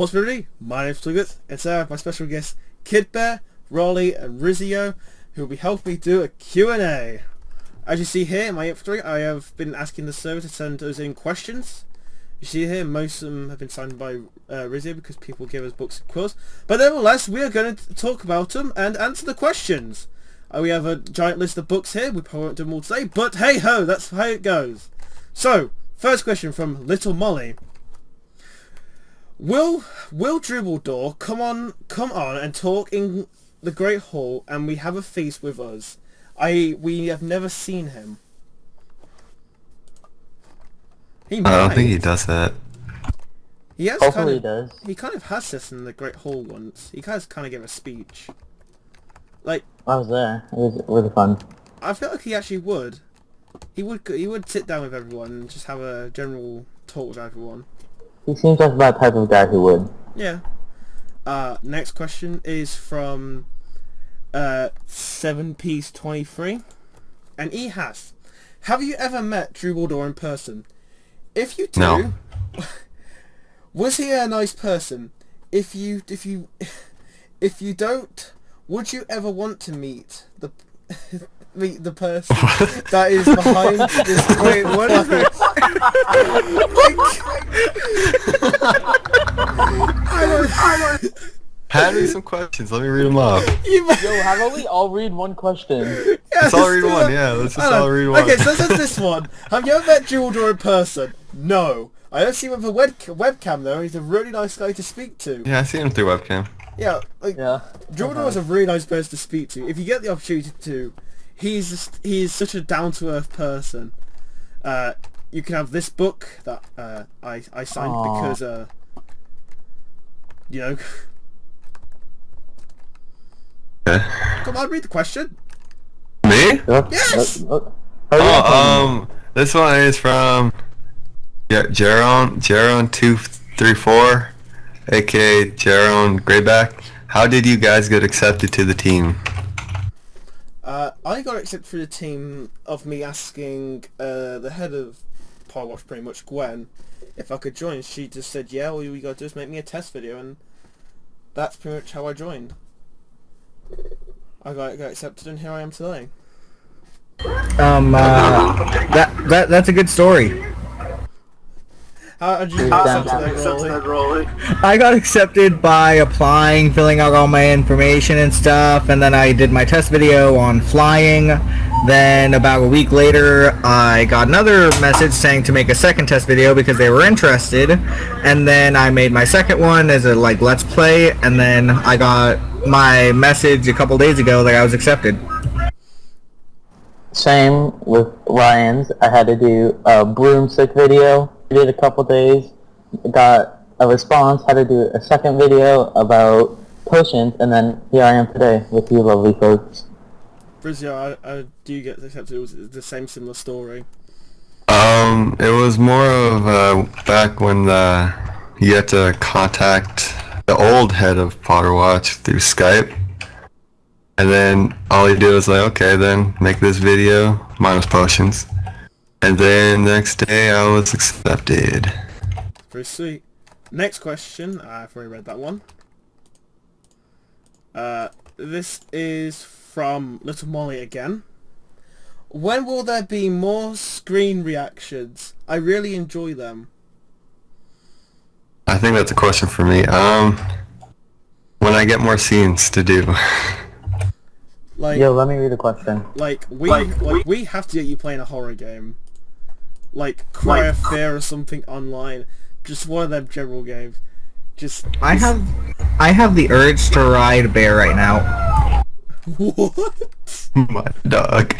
What's everybody? My name's Twigletts, and today I have my special guests Kid Bear, Raleigh, and Rhizio, who will be helping me do a Q&A. As you see here in my inventory, I have been asking the server to send us in questions. You see here, most of them have been signed by Rhizio because people give us books and quills. But nevertheless, we are going to talk about them and answer the questions. We have a giant list of books here. We probably won't do them all today, but hey ho, that's how it goes. So, first question from Little Molly. Will Dribbledore come on and talk in the Great Hall and we have a feast with us? We have never seen him. He might. I don't think he does that. He has Hopefully he does. He kind of has this in the Great Hall once. He kind of gave a speech. Like, I was there. It was really fun. I feel like he actually would. He would sit down with everyone and just have a general talk with everyone. He seems like that type of guy who would. Yeah. Next question is from 7piece23, and he has. Have you ever met Dribbledore in person? If you do, No. Was he a nice person? If you don't, would you ever want to meet the person that is behind this great what is this? I don't Hand me some questions. Let me read them off. Yo, how about we all read one question? Let's all read one. Yeah, let's just all read one. Okay, so this is this one. Have you ever met Dribbledore in person? No. I don't see him with a webcam though. He's a really nice guy to speak to. Yeah, I see him through webcam. Yeah, like Dribbledore is a really nice person to speak to. If you get the opportunity to, he's such a down-to-earth person. You can have this book that I signed because you know. Okay. Come on, read the question. Me? Yes. This one is from Jaron234, aka Jaron Greyback. How did you guys get accepted to the team? I got accepted for the team of me asking the head of Potterworld, pretty much Gwen, if I could join. She just said, yeah, all you gotta do is make me a test video, and that's pretty much how I joined. I got accepted, and here I am today. That's a good story. How did you get accepted, Rolly? I got accepted by applying, filling out all my information and stuff, and then I did my test video on flying. Then about a week later, I got another message saying to make a second test video because they were interested, and then I made my second one as a let's play, and then I got my message a couple days ago that I was accepted. Same with Ryan's. I had to do a broomstick video. I did a couple days, got a response, had to do a second video about potions, and then here I am today with you lovely folks. Rhizio, do you get accepted? Was it the same similar story? It was more of back when you had to contact the old head of Potterwatch through Skype, and then all he did was like, okay, then make this video, minus potions, and then the next day I was accepted. Very sweet. Next question, I've already read that one. This is from Little Molly again. When will there be more screen reactions? I really enjoy them. I think that's a question for me. When I get more scenes to do. Yo, let me read the question. We have to get you playing a horror game. Like Cry of Fear or something online. Just one of them general games. I have the urge to ride a bear right now. What? My dog.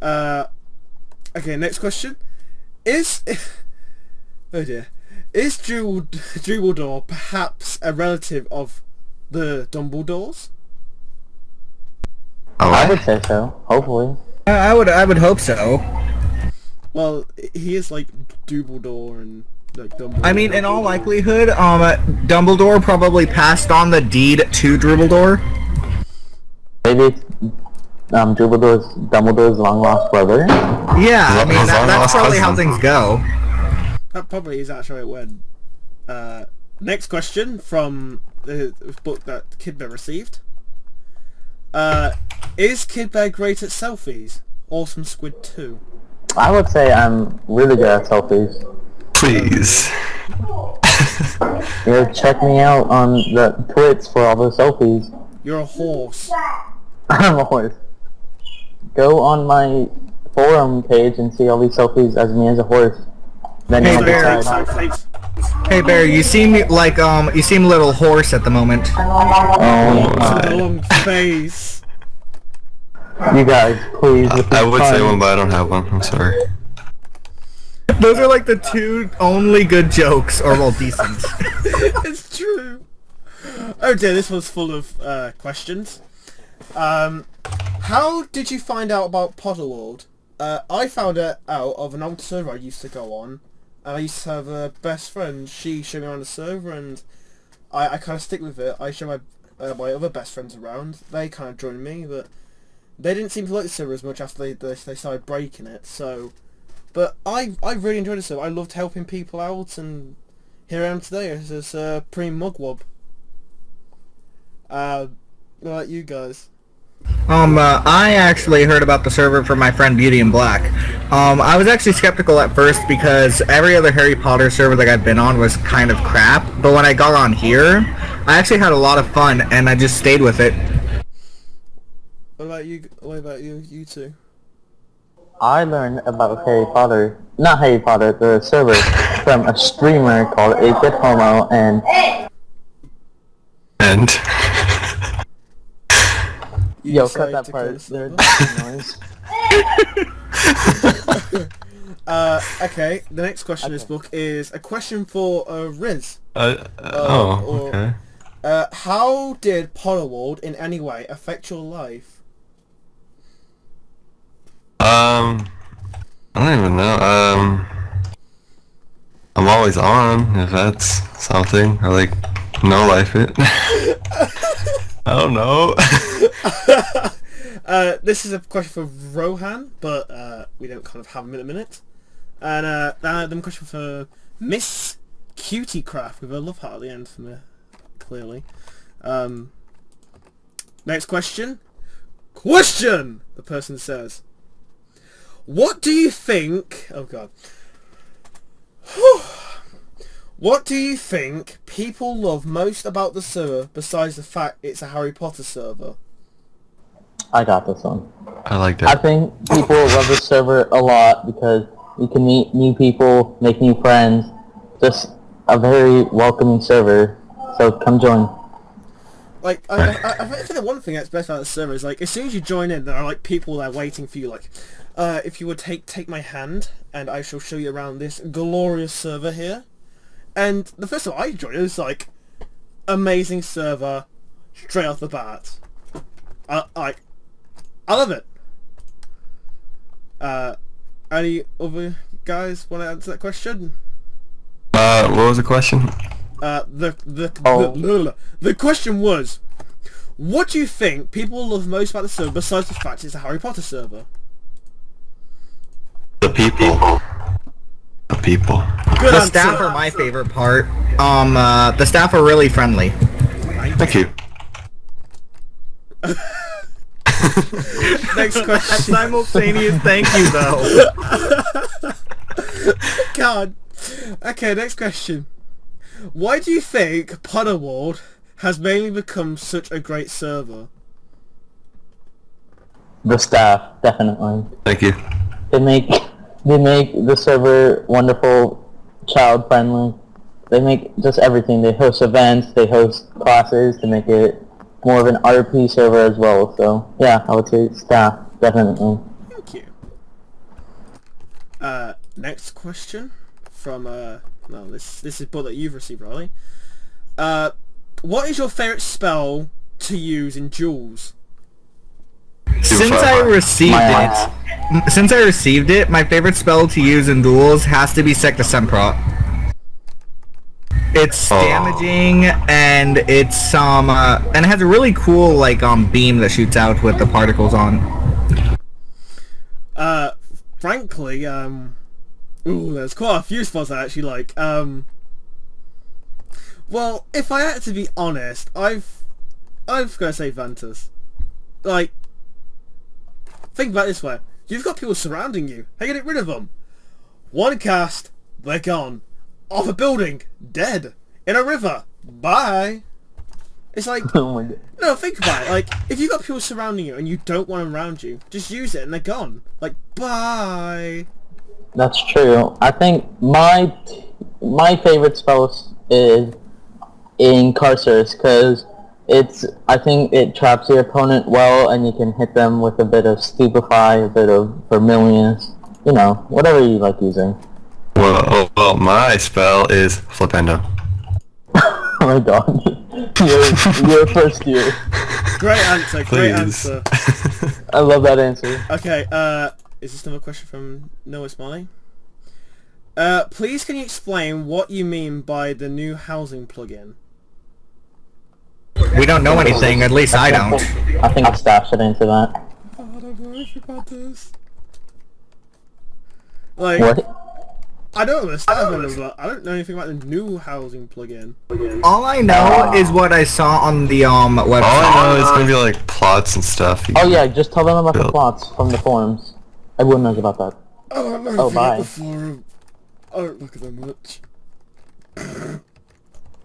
Okay, next question. Oh dear. Is Dribbledore perhaps a relative of the Dumbledores? Oh, I would say so. Hopefully. I would hope so. Well, he is like Dumbledore and like Dumbledore. I mean, in all likelihood, Dumbledore probably passed on the deed to Dribbledore. Maybe it's Dumbledore's long lost brother. Yeah, I mean that's probably how things go. That probably is actually how it went. Next question from the book that Kid Bear received. Is Kid Bear great at selfies? Awesome Squid 2. I would say I'm really good at selfies. Please. Check me out on the Twits for all the selfies. You're a horse. I'm a horse. Go on my forum page and see all these selfies as me as a horse. Then Hey, you'll Bear. decide. Hey Bear, you seem like you seem a little hoarse at the moment. Oh To the my. long face. You guys, please. I would say one, but I don't have one. I'm sorry. Those are like the two only good jokes, or well, decent. It's true. Oh dear, this was full of questions. How did you find out about Potterworld? I found it out of an old server I used to go on. I used to have a best friend. She showed me around the server, and I kind of stick with it. I show my other best friends around. They kind of joined me, but they didn't seem to like the server as much after they started breaking it. So, but I really enjoyed the server. I loved helping people out, and here I am today as this pre-mugwub. What about you guys? I actually heard about the server from my friend Beauty in Black. I was actually skeptical at first because every other Harry Potter server that I've been on was kind of crap, but when I got on here, I actually had a lot of fun and I just stayed with it. What about you? What about you two? I learned about Harry Potter, not Harry Potter, the server, from a streamer called 8-Bit Homo, and You yo, cut decided that to part. close the There's noise. Okay, the next question in this book is a question for Riz. Okay. How did Potterworld in any way affect your life? I don't even know. I'm always on, if that's something. I like no life it. I don't know. This is a question for Rohan, but we don't kind of have him in a minute. And then a question for Miss Cutiecraft with a love heart at the end for me, clearly. Next question. Question! The person says, what do you think... Oh god. What do you think people love most about the server besides the fact it's a Harry Potter server? I got this one. I like I that. think people love this server a lot because you can meet new people, make new friends. Just a very welcoming server. So come join. Like, I think the one thing that's best about the server is, like, as soon as you join in, there are, like, people there waiting for you, like, if you would take my hand, and I shall show you around this glorious server here. And the first time I joined, it was, like, amazing server, straight off the bat. I love it. Any other guys want to answer that question? What was the question? The question was, what do you think people love most about the server besides the fact it's a Harry Potter server? The people. The people. Good The answer. staff are my favorite part. The staff are really friendly. Thank you. Next question. Simultaneous thank you though. God. Okay, next question. Why do you think Potterworld has mainly become such a great server? The staff, definitely. Thank you. They make the server wonderful, child friendly. They make just everything. They host events, they host classes to make it more of an RP server as well. So yeah, I would say staff, definitely. Thank you. Next question from no, this is a book that you've received, Riley. What is your favourite spell to use in duels? Since I received it, my favorite spell to use in duels has to be Secta Semprot. It's damaging and it's and it has a really cool like beam that shoots out with the particles on. Frankly, ooh, there's quite a few spells I actually like. Well, if I had to be honest, I've got to say Ventus. Like, think about it this way. You've got people surrounding you. How you get rid of them? One cast, they're gone. Off a building, dead. In a river, bye. It's like, Oh my god. no, think about it. Like, if you've got people surrounding you and you don't want them around you, just use it and they're gone. Like, bye. That's true. I think my favorite spell is Incarcerus, because I think it traps your opponent well, and you can hit them with a bit of Stupefy, a bit of Vermilions, you know, whatever you like using. Well, my spell is Flipendo. Oh my god. You're first year. Great answer, great Please. answer. I love that answer. Okay, is this another question from Noah Smiley? Please can you explain what you mean by the new housing plugin? We don't know anything, at least I don't. I think the staff should answer that. Oh, I don't know anything about this. Like, What? I don't understand them, but I don't know anything about the new housing plugin. All I know is what I saw on the website. All I know is gonna be like plots and stuff. Oh yeah, just tell them about the Build. plots from the forums. Everyone knows about that. I don't know Oh, anything bye. about the forum. I don't look at them much.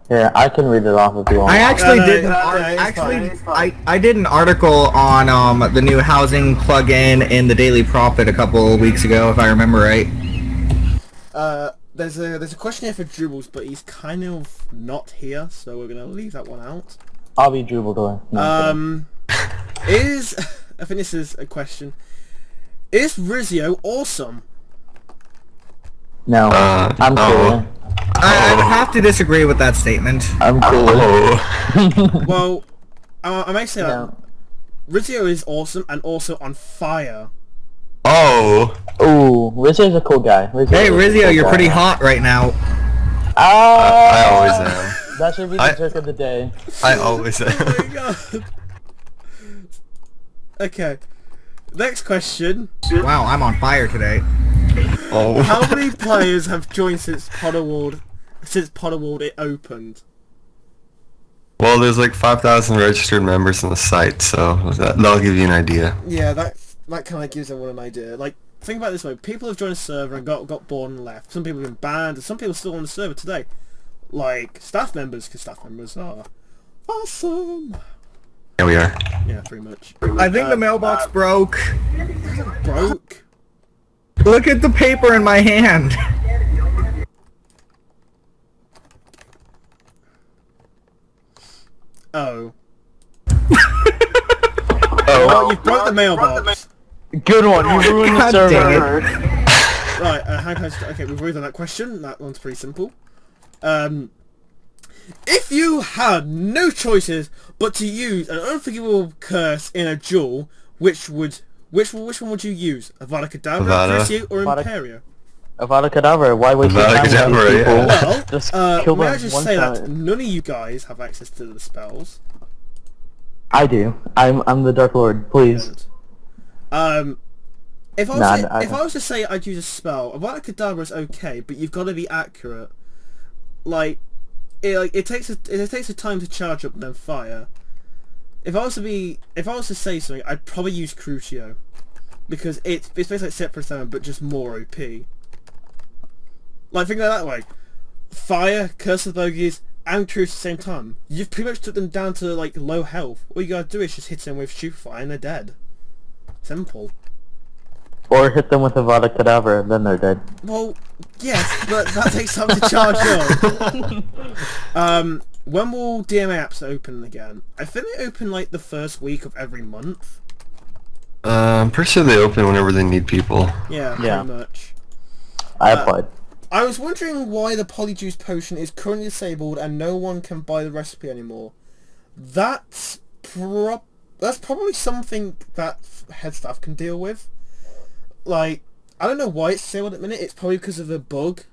Here, I can read it off if you want. I actually No, no, did. no, it's fine. I did an article on the new housing plugin in the Daily Prophet a couple of weeks ago, if I remember right. There's a question here for Dribbles, but he's kind of not here, so we're gonna leave that one out. I'll be Dribble. No, I'm Is I think this is a question. Is Rhizio awesome? kidding. No, I'm cool. I would have to disagree with that statement. I'm cool. Oh. Well, I may say that No. Rhizio is awesome and also on fire. Oh. Ooh, Rizzo's a cool guy. Hey Rhizio, you're pretty hot right now. I always am. That should be the joke of the day. I always Oh am. my god. Okay. Next question. Wow, I'm on fire today. Oh. How many players have joined since Potterworld it opened? Well, there's like 5,000 registered members on the site, so that'll give you an idea. Yeah, that kind of gives everyone an idea. Like, think about it this way. People have joined a server and got bored and left. Some people have been banned, and some people are still on the server today. Like, staff members, because staff members are awesome. Here we are. Yeah, pretty much. I think the mailbox broke. Broke. Look at the paper in my hand. Oh. Oh. Well, you broke the mailbox. Good one. You ruined the God server. dang it. Right, how can I... Okay, we've already done that question. That one's pretty simple. If you had no choices but to use an unforgivable curse in a duel, which one would you use? Avada Kedavra, Avada. Crucio, or Avada- Imperio? Avada Kedavra. Why waste your Avada time with these Kedavra, people? yeah. Well, Just kill may them I just one say time. that none of you guys have access to the spells. I do. I'm the Dark Lord. Please. If I was, Nah, to, I if don't. I was to say I'd use a spell, Avada Kedavra is okay, but you've got to be accurate. Like, it takes a time to charge up and then fire. If I was to say something, I'd probably use Crucio, because it's basically like Separate Summon, but just more OP. Like, think of it that way. Fire, Curse of the Bogies, and Crucio at the same time. You've pretty much took them down to like low health. All you gotta do is just hit them with Stupefy and they're dead. Simple. Or hit them with Avada Kedavra, then they're dead. Well, yes, but that takes time to charge up. When will DMA apps open again? I think they open like the first week of every month. I'm pretty sure they open whenever they need people. Yeah, Yeah. pretty much. I applied. I was wondering why the Polyjuice potion is currently disabled and no one can buy the recipe anymore. That's probably something that head staff can deal with. Like, I don't know why it's disabled at the minute. It's probably because of a bug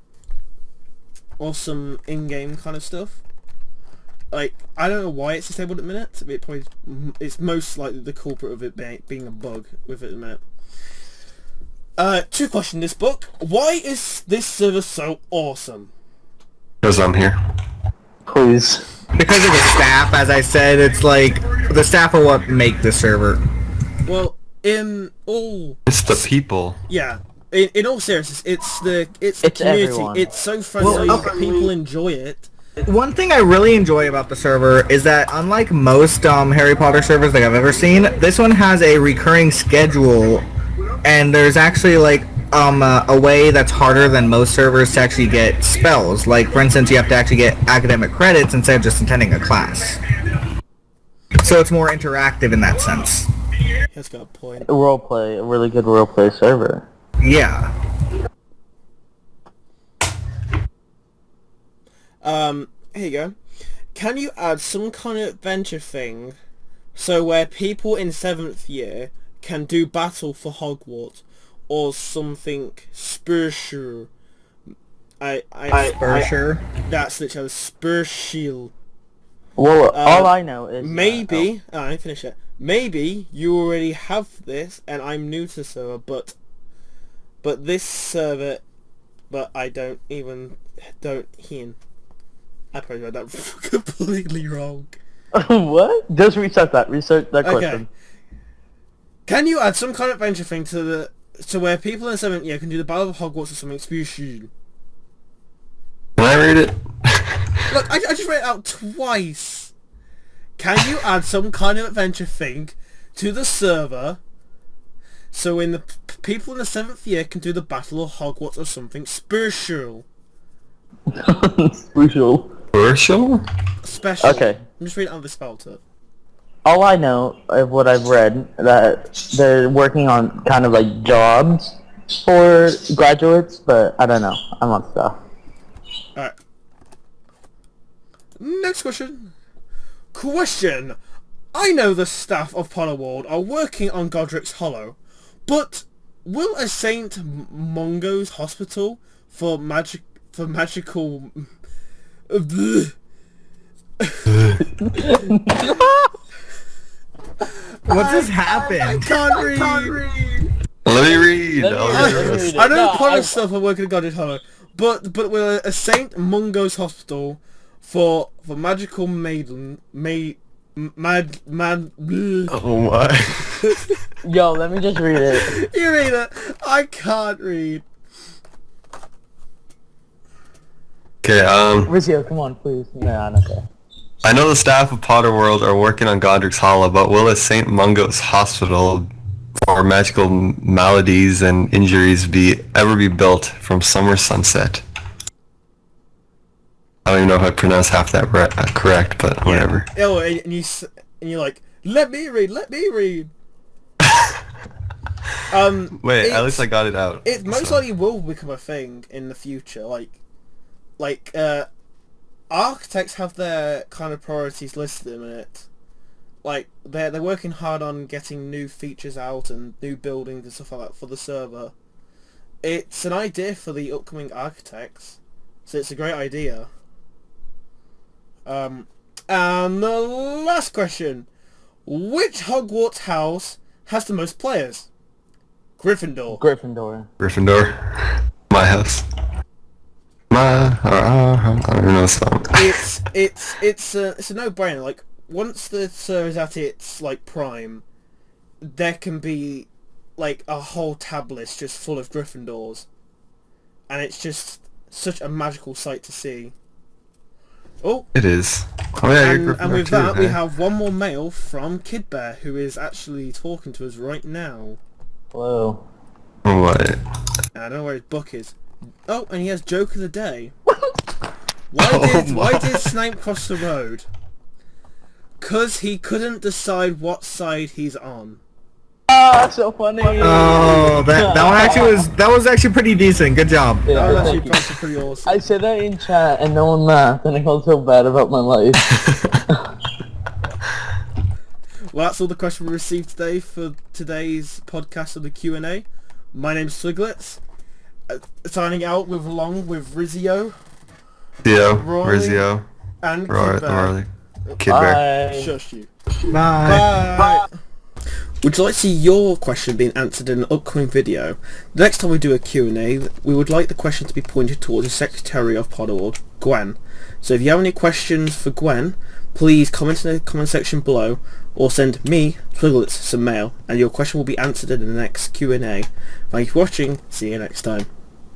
or some in-game kind of stuff. Like, I don't know why it's disabled at the minute. It's most likely the culprit of it being a bug with it at the minute. Two questions in this book. Why is this server so awesome? Because I'm here. Please. please. Because of the staff, as I said, it's like the staff are what make the server. Well, in all... It's the people. Yeah. In all seriousness, it's the community. Everyone. It's so friendly. Well, okay. People enjoy it. One thing I really enjoy about the server is that unlike most Harry Potter servers that I've ever seen, this one has a recurring schedule, and there's actually like a way that's harder than most servers to actually get spells. Like, for instance, you have to actually get academic credits instead of just attending a class. So it's more interactive in that sense. That's got a point. Roleplay, a really good roleplay server. Yeah. Here you go. Can you add some kind of adventure thing so where people in 7th year can do battle for Hogwarts or something spiritual? Spurshire. That's literally spiritual. Well, all I know is... Maybe... I didn't finish it. Maybe you already have this and I'm new to the server, but this server... But I don't hear. I probably read that completely wrong. What? Just reset that. Reset that question. Can you add some kind of adventure thing to where people in 7th year can do the Battle of Hogwarts or something special? Can I read it? Look, I just read it out twice. Can you add some kind of adventure thing to the server so when the people in the 7th year can do the Battle of Hogwarts or something special? Crucial. Commercial? Special. Okay. I'm just reading out the spell to it. All I know of what I've read, that they're working on kind of like jobs for graduates, but I don't know. I'm on stuff. Alright. Next question. Question. I know the staff of Potterworld are working on Godric's Hollow, but will a Saint Mungo's Hospital for magical... What just happened? I can't read. Let me read. Let me I'll read. read. I know No, Potter stuff are working on Godric's Hollow, but will a Saint Mungo's Hospital for magical mad. Oh my. Yo, let me just read it. You read it. I can't read. Okay, Rhizio, come on, please. Nah, okay. I know the staff of Potterworld are working on Godric's Hollow, but will a St. Mungo's Hospital for magical maladies and injuries ever be built from Summer Sunset? I don't even know if I pronounced half that correct, but whatever. Oh, and you're like, let me read. Wait, at least I got it out. It most likely will become a thing in the future. Like architects have their kind of priorities listed in it. Like they're working hard on getting new features out and new buildings and stuff like that for the server. It's an idea for the upcoming architects, so it's a great idea. And the last question: which Hogwarts house has the most players? Gryffindor. Gryffindor. My house. I don't even know the song. It's a no-brainer. Like once the server is at its like prime, there can be like a whole tab list just full of Gryffindors, and it's just such a magical sight to see. Oh, It is. Oh yeah, you're and with Gryffindor that too, we huh? have one more mail from Kid Bear, who is actually talking to us right now. Hello. What? And I don't know where his book is. Oh, and he has joke of the day. Why did Snape cross the road? 'Cause he couldn't decide what side he's on. Oh, that's so funny. Oh, that was actually pretty decent. Good job. Yeah, That was thank actually you. that's pretty awesome. I said that in chat and no one laughed, and I felt so bad about my life. Well, that's all the questions we received today for today's podcast of the Q&A. My name's Twigletts. Signing out along with Rhizio Theo, Rory, Rhizio, and Rory, Kid Bear. Kid Bear. Bye. Shush you. Bye. Bye. Would you like to see your question being answered in an upcoming video? The next time we do a Q&A, we would like the question to be pointed towards the Secretary of Potterworld. Gwen. So if you have any questions for Gwen, please comment in the comment section below, or send me, Twigletts, some mail, and your question will be answered in the next Q&A. Thank you for watching, see you next time.